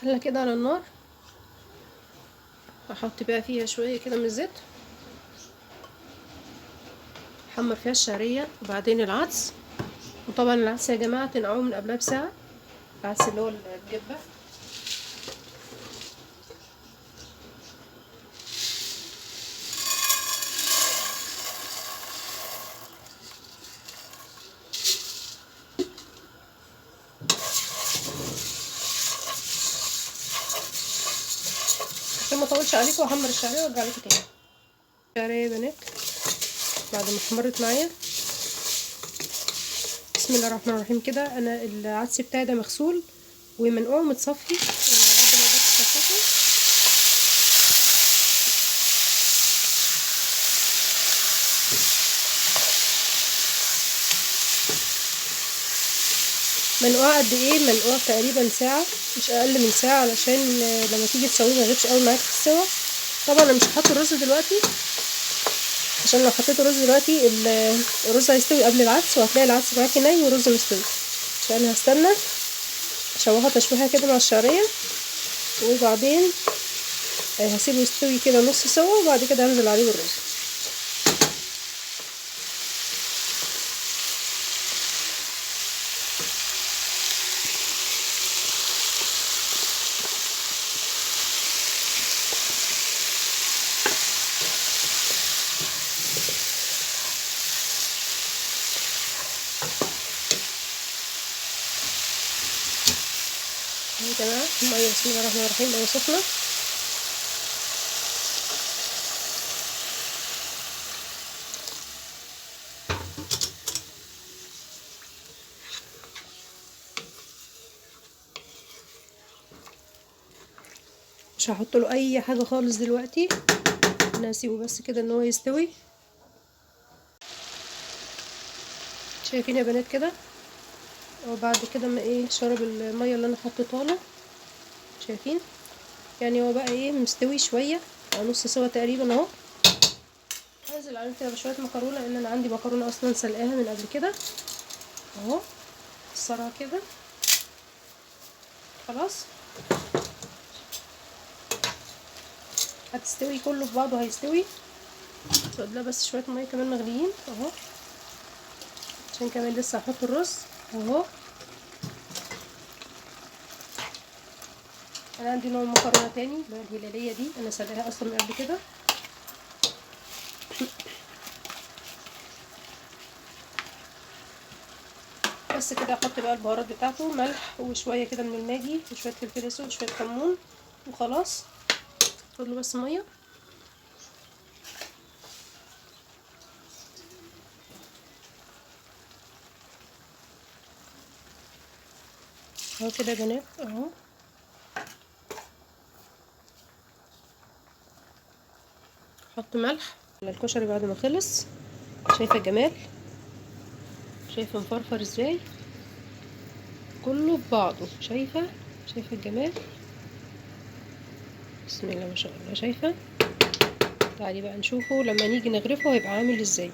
حله كده على النار، هحط بقى فيها شويه كده من الزيت، احمر فيها الشعريه وبعدين العدس. وطبعا العدس يا جماعه تنقعوه من قبلها بساعه، العدس اللي هو الجبه. عشان ما اطولش عليكم واحمر الشعريه وارجع لكم تاني. الشعريه يا بنات بعد ما احمرت معايا، بسم الله الرحمن الرحيم كده، انا العدس بتاعي ده مغسول ومنقوع متصفي، يعني على قد ما قدرت صفيته. منقوع قد ايه؟ منقوع تقريبا ساعه، مش اقل من ساعه، علشان لما تيجي تسويه ما يغيبش قوي معاك في السوا. طبعا انا مش هحط الرز دلوقتي، عشان لو حطيت الرز دلوقتي الرز هيستوي قبل العدس، وهتلاقي العدس معاكي ني والرز مستوي. فانا هستنى اشوحها تشويحه كده مع الشعريه، وبعدين هسيبه يستوي كده نص سوا، وبعد كده هنزل عليه بالرز. يا جماعه الميه بسم الله الرحمن الرحيم ميه سخنه. مش هحط له اي حاجه خالص دلوقتي، انا هسيبه بس كده ان هو يستوي. شايفين يا بنات كده؟ وبعد كده ما ايه شرب الميه اللي انا حطيتها له، شايفين؟ يعني هو بقى ايه مستوي شويه او نص سوا تقريبا اهو. هنزل عليه كده بشويه مكرونه، لان انا عندي مكرونه اصلا سلقاها من قبل كده اهو، كسرها كده خلاص. هتستوي كله في بعضه، هيستوي. زود لها بس شويه ميه كمان مغليين اهو، عشان كمان لسه هحط الرز اهو. انا عندي نوع مكرونه تاني اللي هي الهلاليه دي، انا سلقاها اصلا من قبل كده. بس كده احط بقى البهارات بتاعته، ملح وشويه كده من الماجي وشويه فلفل اسود وشويه كمون وخلاص. خد له بس ميه اهو كده يا بنات اهو. احط ملح على الكشري بعد ما خلص. شايفه الجمال؟ شايفه مفرفر ازاي كله في بعضه؟ شايفه الجمال؟ بسم الله ما شاء الله. شايفه؟ تعالي بقى نشوفه لما نيجي نغرفه هيبقى عامل ازاي.